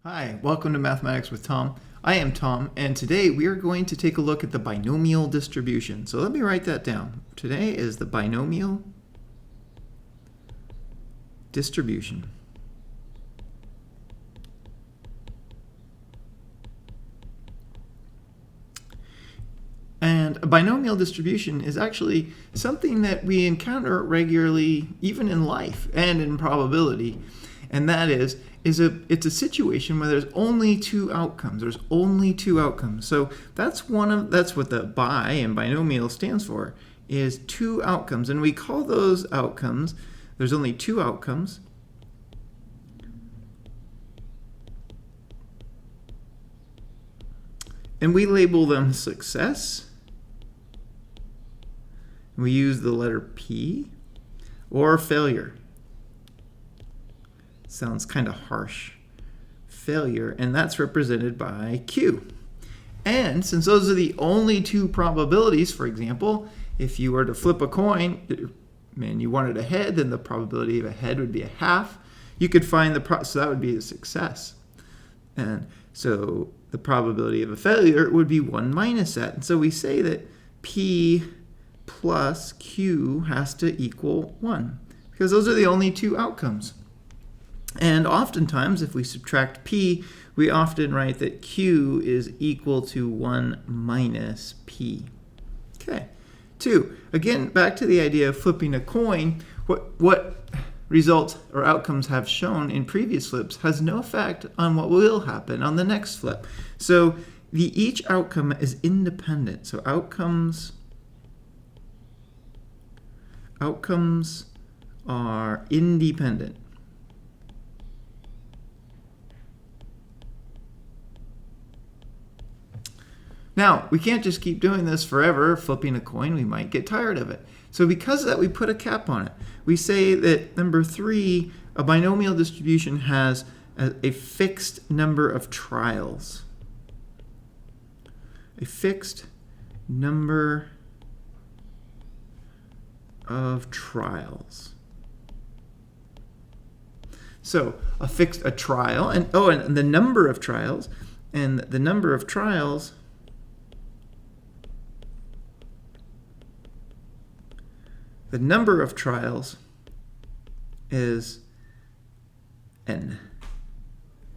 Hi, welcome to Mathematics with Tom. I am Tom, and today we are going to take a look at the binomial distribution. So let me write that down. Today is the binomial distribution. And a binomial distribution is actually something that we encounter regularly, even in life and in probability. And that is it's a situation where there's only two outcomes. There's only two outcomes. So that's what the bi in binomial stands for, is two outcomes. And we call those outcomes, there's only two outcomes. And we label them success. We use the letter P, or failure. Sounds kind of harsh. Failure, and that's represented by Q. And since those are the only two probabilities, for example, if you were to flip a coin and you wanted a head, then the probability of a head would be a half. You could find so that would be a success. And so the probability of a failure would be 1 minus that. And so we say that P plus Q has to equal 1, because those are the only two outcomes. And oftentimes, if we subtract P, we often write that Q is equal to 1 minus P. Okay. 2. Again, back to the idea of flipping a coin, what results or outcomes have shown in previous flips has no effect on what will happen on the next flip. So each outcome is independent. So outcomes are independent. Now, we can't just keep doing this forever, flipping a coin. We might get tired of it. So because of that, we put a cap on it. We say that number 3, a binomial distribution has a fixed number of trials. A fixed number of trials. So a trial, and the number of trials, and the number of trials is n.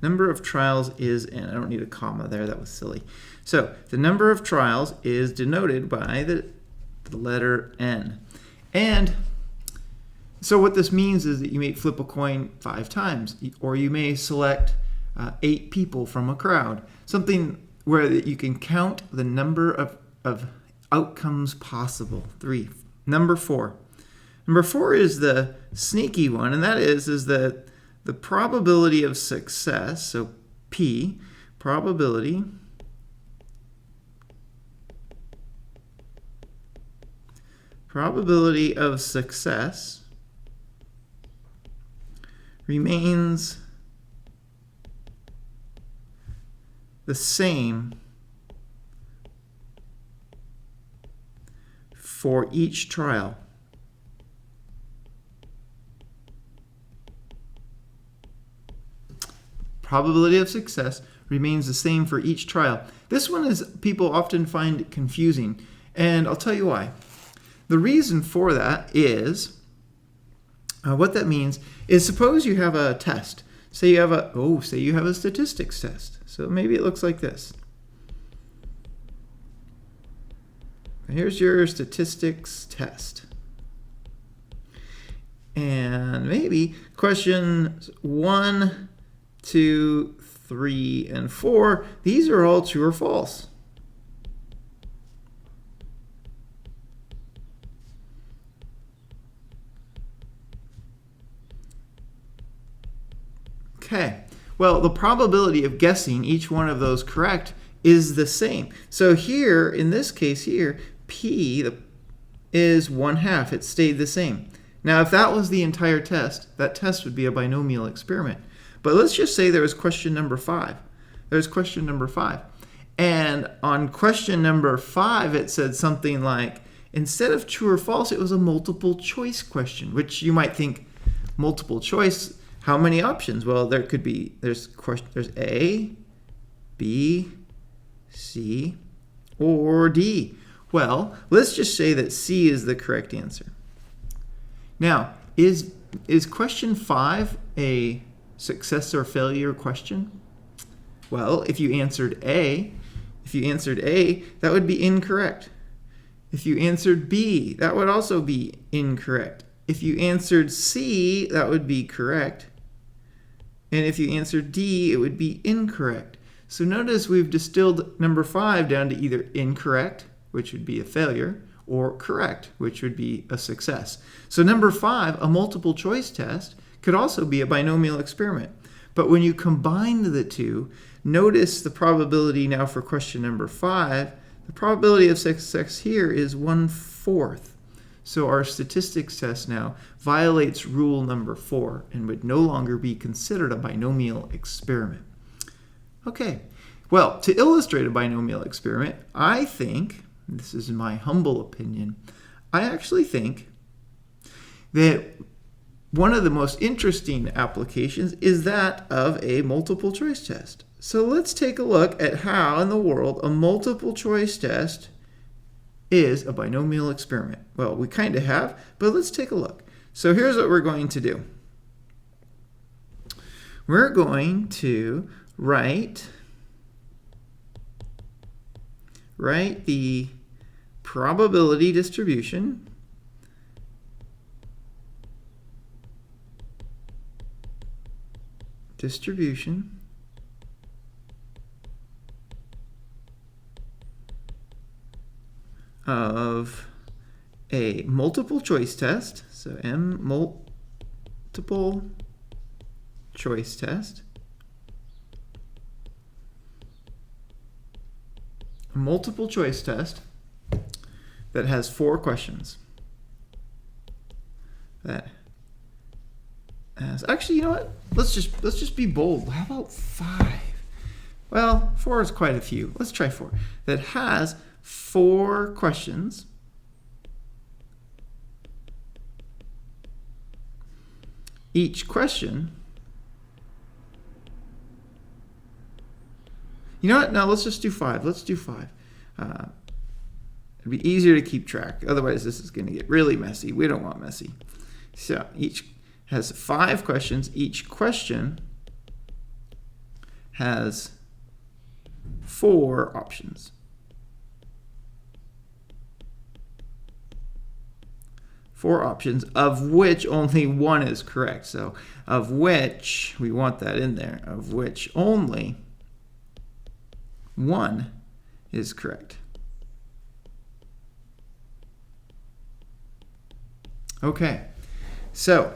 Number of trials is n. I don't need a comma there. That was silly. So the number of trials is denoted by the letter n. And so what this means is that you may flip a coin 5 times, or you may select 8 people from a crowd. Something where you can count the number of outcomes possible. 3. Number 4. Number 4 is the sneaky one, and that is that the probability of success, so P, probability of success remains the same for each trial. Probability of success remains the same for each trial. This one is people often find confusing, and I'll tell you why. The reason for that is, what that means is, suppose you have a test. Say you have a statistics test. So maybe it looks like this. Here's your statistics test. And maybe questions 1, 2, 3, and 4, these are all true or false. Okay, well, the probability of guessing each one of those correct is the same. So here, in this case here, P is 1/2. It stayed the same. Now, if that was the entire test, that test would be a binomial experiment. But let's just say there was question number 5. There's question number 5. And on question number 5, it said something like, instead of true or false, it was a multiple choice question, which you might think multiple choice How many options? Well, there's A, B, C, or D. Well, let's just say that C is the correct answer. Now, is question 5 a success or failure question? Well, if you answered A, that would be incorrect. If you answered B, that would also be incorrect. If you answered C, that would be correct. And if you answered D, it would be incorrect. So notice we've distilled number 5 down to either incorrect, which would be a failure, or correct, which would be a success. So number 5, a multiple choice test, could also be a binomial experiment. But when you combine the two, notice the probability now for question number 5, the probability of success here is 1/4. So our statistics test now violates rule number 4 and would no longer be considered a binomial experiment. Okay, well, to illustrate a binomial experiment, I think, this is my humble opinion, I actually think that one of the most interesting applications is that of a multiple choice test. So let's take a look at how in the world a multiple choice test is a binomial experiment. Well, we kind of have, but let's take a look. So here's what we're going to do. We're going to write the probability distribution of a multiple choice test, so M multiple choice test, a multiple choice test that has 4 questions. That has, actually, you know what? Let's just be bold. How about 5? Well, 4 is quite a few. Let's try 4. That has 4 questions. Each question. You know what? No, let's just do 5. Let's do 5. It'd be easier to keep track. Otherwise, this is going to get really messy. We don't want messy. So each has 5 questions. Each question has 4 options. 4 options, of which only 1 is correct. So of which, we want that in there, of which only 1 is correct. Okay, so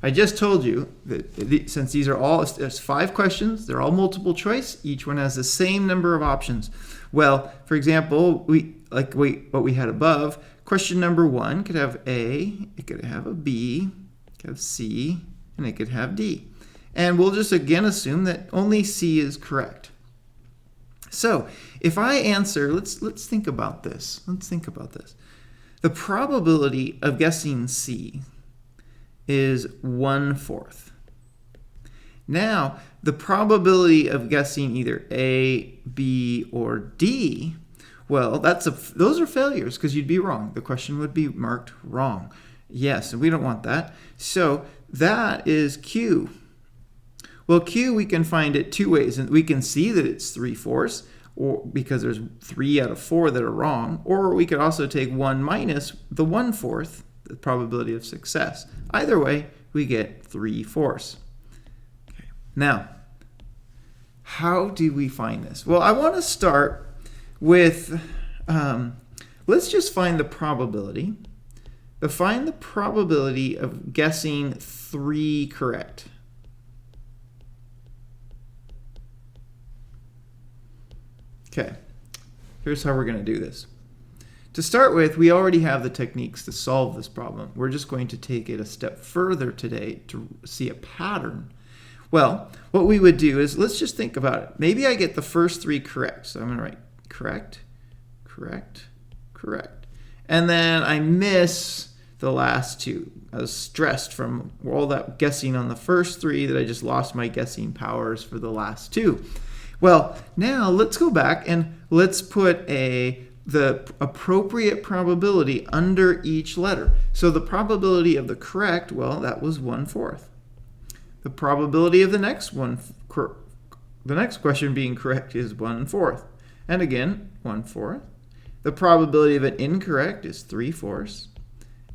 I just told you that since these are all, there's 5 questions, they're all multiple choice, each one has the same number of options. Well, for example, what we had above, question number 1 could have A, it could have a B, it could have C, and it could have D. And we'll just again assume that only C is correct. So if I answer, let's think about this. Let's think about this. The probability of guessing C is 1/4. Now, the probability of guessing either A, B, or D, well, those are failures because you'd be wrong. The question would be marked wrong. Yes, and we don't want that. So that is Q. Well, Q, we can find it 2 ways. And we can see that it's 3/4, or because there's 3 out of 4 that are wrong. Or we could also take 1 minus the 1/4, the probability of success. Either way, we get 3/4. Okay. Now, how do we find this? Well, I want to start with, let's just find the probability. But find the probability of guessing 3 correct. Okay, here's how we're going to do this. To start with, we already have the techniques to solve this problem. We're just going to take it a step further today to see a pattern. Well, what we would do is, let's just think about it. Maybe I get the first 3 correct. So I'm going to write correct, correct, correct. And then I miss the last two. I was stressed from all that guessing on the first three that I just lost my guessing powers for the last two. Well, now let's go back and let's put the appropriate probability under each letter. So the probability of the correct, well, that was 1/4. The probability of the next question being correct is 1/4. And again, 1/4. The probability of an incorrect is 3/4.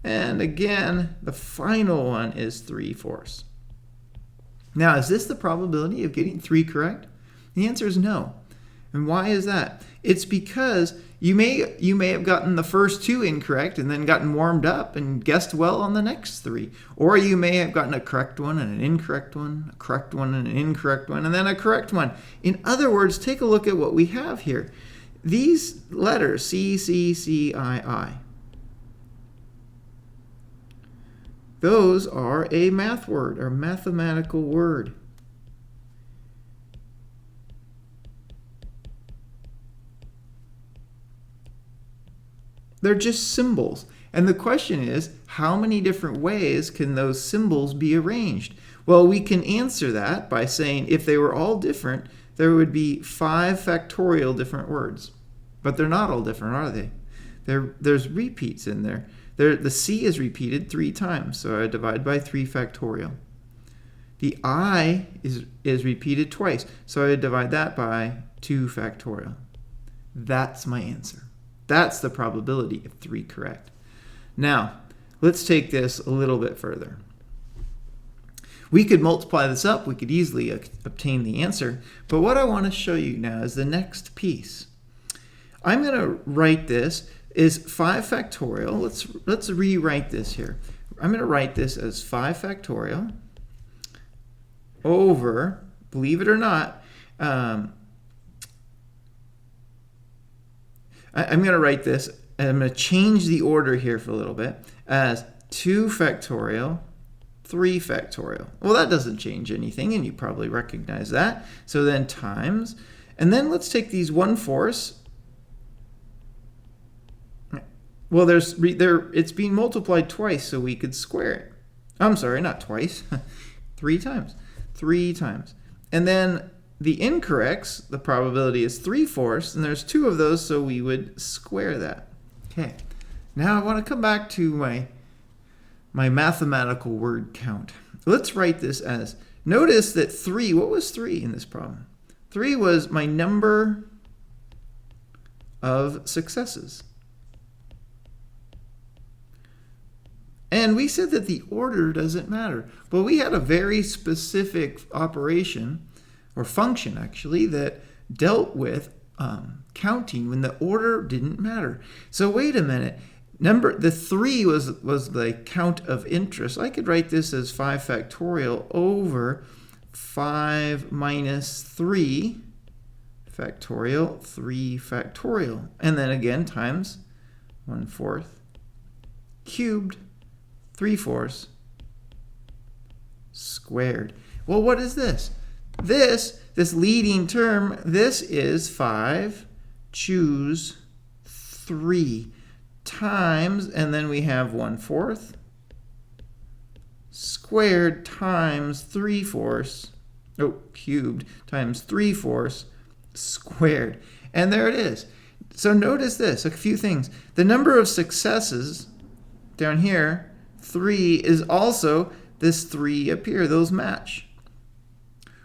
And again, the final one is 3/4. Now, is this the probability of getting 3 correct? The answer is no. And why is that? It's because you may have gotten the first 2 incorrect and then gotten warmed up and guessed well on the next 3. Or you may have gotten a correct one and an incorrect one, a correct one and an incorrect one, and then a correct one. In other words, take a look at what we have here. These letters, C, C, C, I, I, those are a math word or mathematical word. They're just symbols. And the question is, how many different ways can those symbols be arranged? Well, we can answer that by saying if they were all different, there would be 5 factorial different words. But they're not all different, are they? There's repeats in there. The C is repeated 3 times, so I divide by 3 factorial. The I is repeated twice, so I divide that by 2 factorial. That's my answer. That's the probability of 3 correct. Now, let's take this a little bit further. We could multiply this up. We could easily obtain the answer. But what I want to show you now is the next piece. I'm going to write this as 5 factorial. Let's rewrite this here. I'm going to write this as 5 factorial over, believe it or not, I'm going to write this, and I'm going to change the order here for a little bit, as 2 factorial, 3 factorial. Well, that doesn't change anything, and you probably recognize that. So then times, and then let's take these 1/4. Well, it's being multiplied twice, so we could square it. I'm sorry, not twice, 3 times. 3 times. And then the incorrects, the probability is 3/4, and there's 2 of those, so we would square that. Okay, now I want to come back to my mathematical word count. Let's write this as, notice that 3, what was 3 in this problem? 3 was my number of successes. And we said that the order doesn't matter, but we had a very specific operation, or function actually, that dealt with counting when the order didn't matter. So wait a minute. The 3 was the count of interest. I could write this as 5 factorial over 5 minus 3 factorial, 3 factorial. And then again times 1/4 cubed, 3/4 squared. Well, what is this? This leading term, this is 5, choose 3 times, and then we have 1/4 squared times 3/4, cubed times 3/4 squared. And there it is. So notice this, a few things. The number of successes down here, 3, is also this 3 up here. Those match.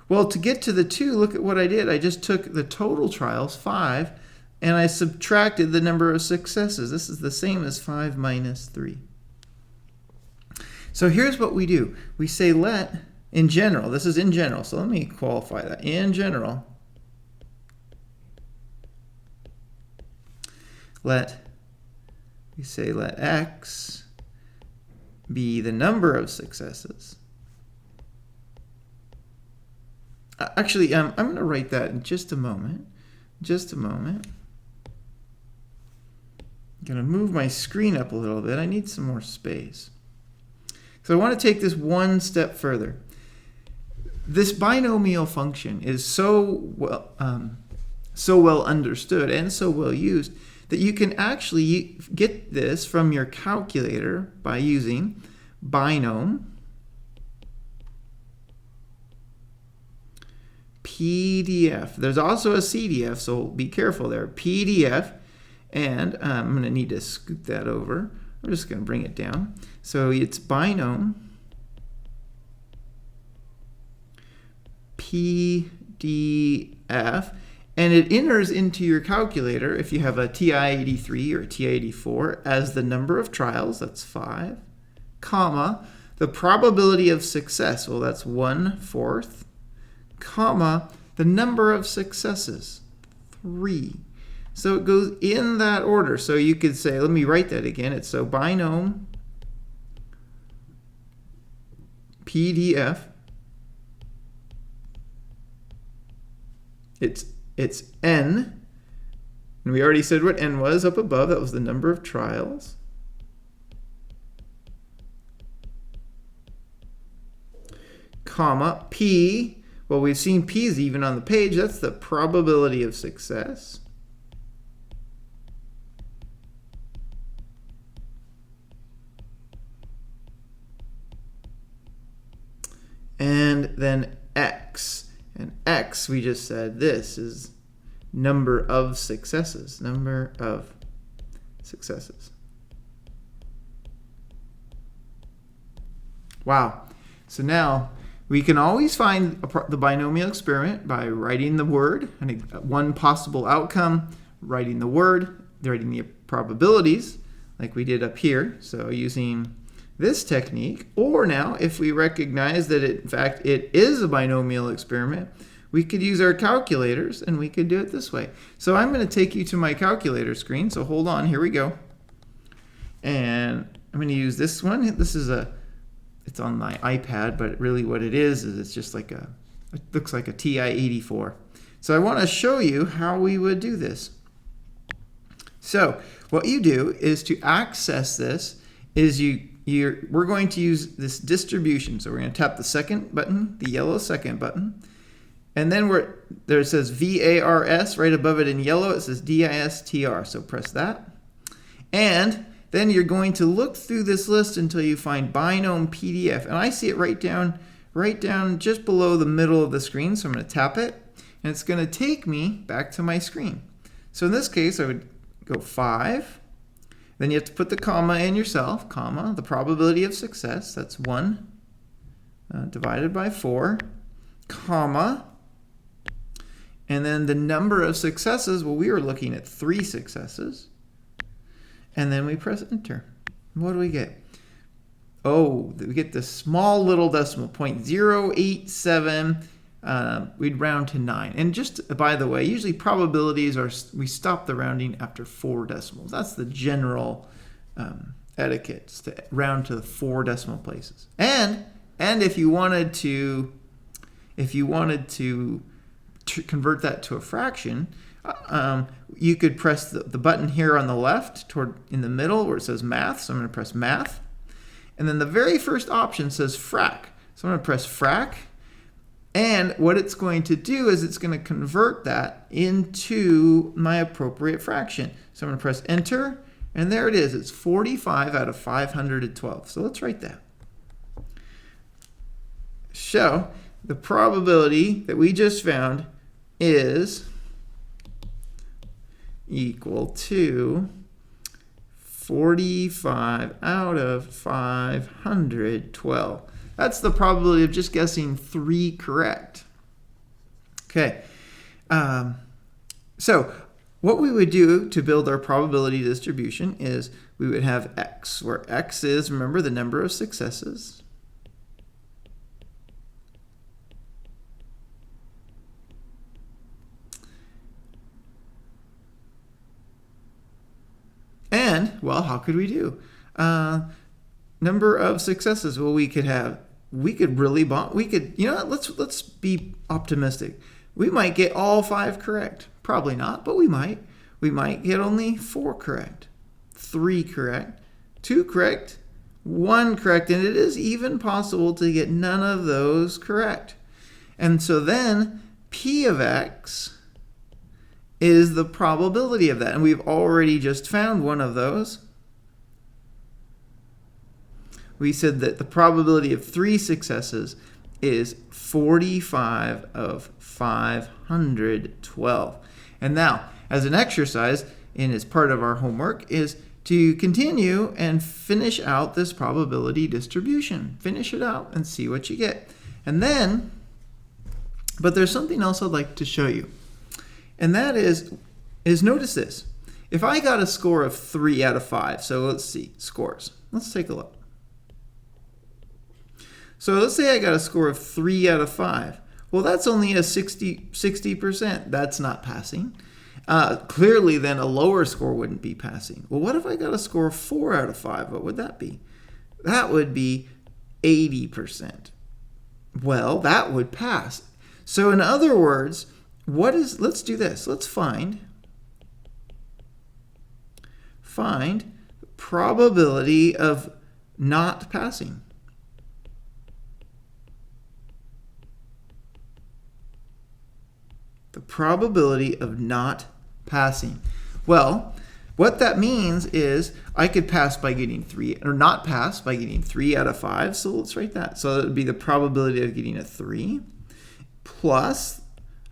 Well, to get to the 2, look at what I did. I just took the total trials, 5, and I subtracted the number of successes. This is the same as 5 minus 3. So here's what we do. We say let, in general, this is in general, so let me qualify that. In general, we say let x be the number of successes. Actually, I'm going to write that in just a moment. I'm going to move my screen up a little bit. I need some more space. So I want to take this one step further. This binomial function is so well understood and so well used that you can actually get this from your calculator by using binom PDF. There's also a CDF, so be careful there. PDF, and I'm going to need to scoot that over. I'm just going to bring it down. So it's binom PDF, and it enters into your calculator if you have a TI-83 or a TI-84 as the number of trials, that's 5, comma, the probability of success, well, that's 1/4, comma, the number of successes, 3. So it goes in that order. So you could say, let me write that again. It's so binom PDF. It's n, and we already said what n was up above. That was the number of trials. Comma, p, well, we've seen p's even on the page. That's the probability of success. And then x. And x, we just said this is number of successes. Number of successes. Wow. So now we can always find the binomial experiment by writing the word, and one possible outcome, writing the word, writing the probabilities, like we did up here. So using this technique, or now if we recognize that in fact it is a binomial experiment, we could use our calculators and we could do it this way. So I'm going to take you to my calculator screen, so hold on, here we go. And I'm going to use this one. This is it's on my iPad, but really what it is it's just like it looks like a TI-84. So I want to show you how we would do this. So what you do is, to access this, is we're going to use this distribution. So we're going to tap the second button, the yellow second button, and then there it says VARS right above it in yellow. It says DISTR. So press that, and then you're going to look through this list until you find binom PDF, and I see it right down just below the middle of the screen. So I'm going to tap it, and it's going to take me back to my screen. So in this case, I would go 5. Then you have to put the comma in yourself, comma, the probability of success, that's 1 divided by 4, comma, and then the number of successes, well, we were looking at 3 successes, and then we press enter. What do we get? Oh, we get this small little decimal, 0.087, we'd round to 9. And just by the way, usually probabilities we stop the rounding after 4 decimals. That's the general etiquette, to round to 4 decimal places. And if you wanted to convert that to a fraction, you could press the button here on the left in the middle where it says math. So I'm going to press math, and then the very first option says frac. So I'm going to press frac. And what it's going to do is it's going to convert that into my appropriate fraction. So I'm going to press enter, and there it is. It's 45 out of 512. So let's write that. So the probability that we just found is equal to 45 out of 512. That's the probability of just guessing 3 correct. Okay, so what we would do to build our probability distribution is we would have x, where x is, remember, the number of successes. And, well, how could we do? Number of successes. Well, we could, you know, let's be optimistic. We might get all 5 correct. Probably not, but we might. We might get only 4 correct, 3 correct, 2 correct, 1 correct, and it is even possible to get none of those correct. And so then P of x is the probability of that. And we've already just found one of those. We said that the probability of 3 successes is 45 of 512. And now, as an exercise, and as part of our homework, is to continue and finish out this probability distribution. Finish it out and see what you get. And then, but there's something else I'd like to show you. And that is notice this. If I got a score of 3 out of 5, so let's see, scores. Let's take a look. So let's say I got a score of 3 out of 5. Well, that's only a 60%. That's not passing. Clearly, then a lower score wouldn't be passing. Well, what if I got a score of 4 out of 5? What would that be? That would be 80%. Well, that would pass. So in other words, let's do this. Let's find probability of not passing. The probability of not passing. Well, what that means is I could pass by getting 3, or not pass by getting 3 out of 5. So let's write that. So that would be the probability of getting a 3. Plus,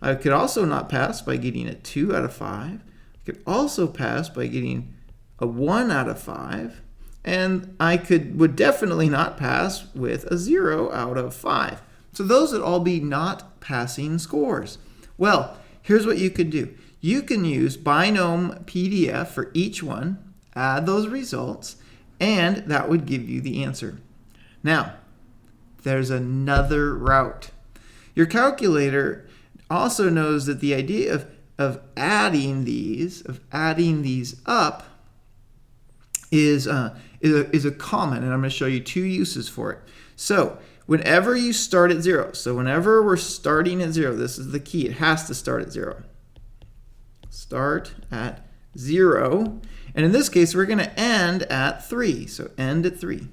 I could also not pass by getting a 2 out of 5. I could also pass by getting a 1 out of 5. And I would definitely not pass with a 0 out of 5. So those would all be not passing scores. Well, here's what you could do. You can use Binomial PDF for each one, add those results, and that would give you the answer. Now, there's another route. Your calculator also knows that the idea of adding these up is a common, and I'm going to show you 2 uses for it. So whenever you start at 0, so whenever we're starting at 0, this is the key. It has to start at 0. Start at 0. And in this case, we're going to end at 3. So end at 3.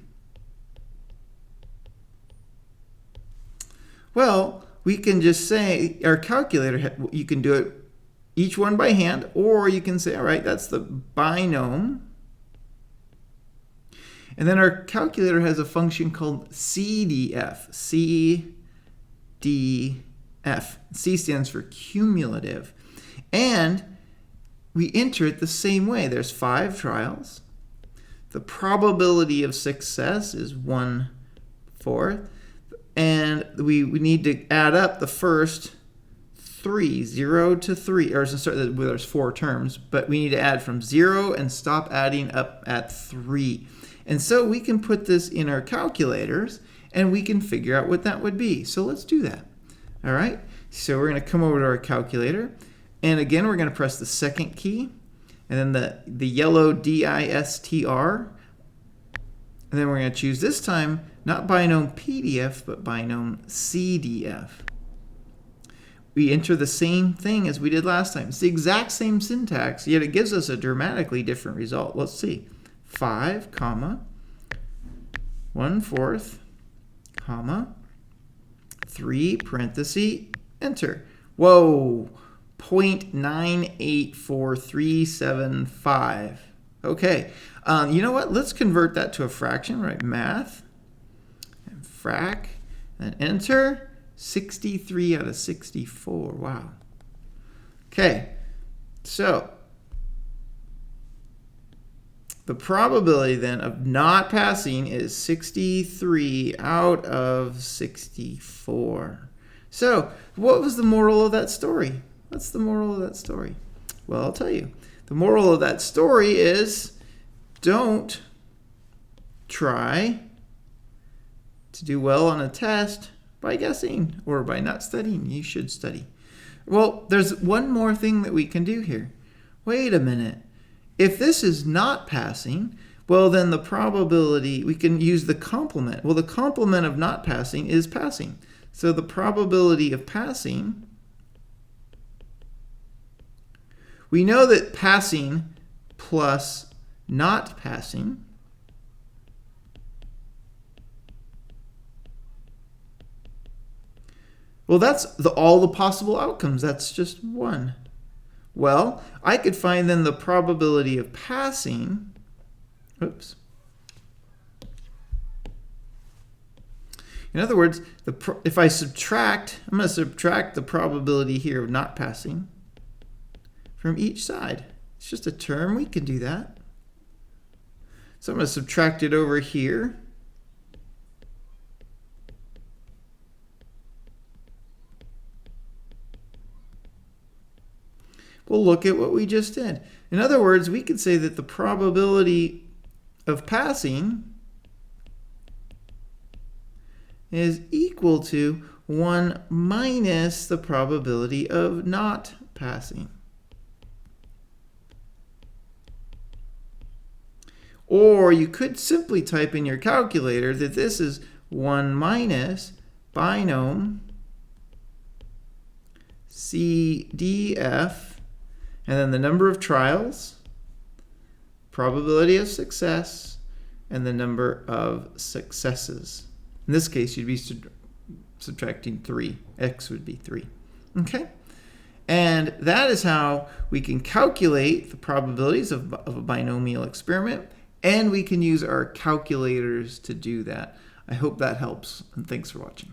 Well, we can just say, our calculator, you can do it each one by hand, or you can say, all right, that's the binomial. And then our calculator has a function called CDF. CDF. C stands for cumulative. And we enter it the same way. There's 5 trials. The probability of success is 1/4. And we need to add up the first 3, 0 to 3. Or there's 4 terms, but we need to add from 0 and stop adding up at 3. And so we can put this in our calculators and we can figure out what that would be. So let's do that. All right. So we're going to come over to our calculator. And again, we're going to press the second key and then the yellow DISTR. And then we're going to choose this time not Binomial PDF, but Binomial CDF. We enter the same thing as we did last time. It's the exact same syntax, yet it gives us a dramatically different result. Let's see. 5, 1/4, 3, parenthesis, enter. Whoa, 0.984375. Okay, you know what? Let's convert that to a fraction, right? Math, and frac, and enter. 63 out of 64, wow. Okay, so the probability then of not passing is 63 out of 64. So what was the moral of that story? What's the moral of that story? Well, I'll tell you. The moral of that story is don't try to do well on a test by guessing or by not studying. You should study. Well, there's one more thing that we can do here. Wait a minute. If this is not passing, well, then the probability, we can use the complement. Well, the complement of not passing is passing. So the probability of passing, we know that passing plus not passing well, that's all the possible outcomes. That's just one. Well, I could find then the probability of passing. Oops. In other words, if I subtract, I'm going to subtract the probability here of not passing from each side. It's just a term. We can do that. So I'm going to subtract it over here. We'll look at what we just did. In other words, we could say that the probability of passing is equal to 1 minus the probability of not passing. Or you could simply type in your calculator that this is 1 minus binom CDF, and then the number of trials, probability of success, and the number of successes. In this case, you'd be subtracting 3. X would be 3. Okay? And that is how we can calculate the probabilities of a binomial experiment, and we can use our calculators to do that. I hope that helps, and thanks for watching.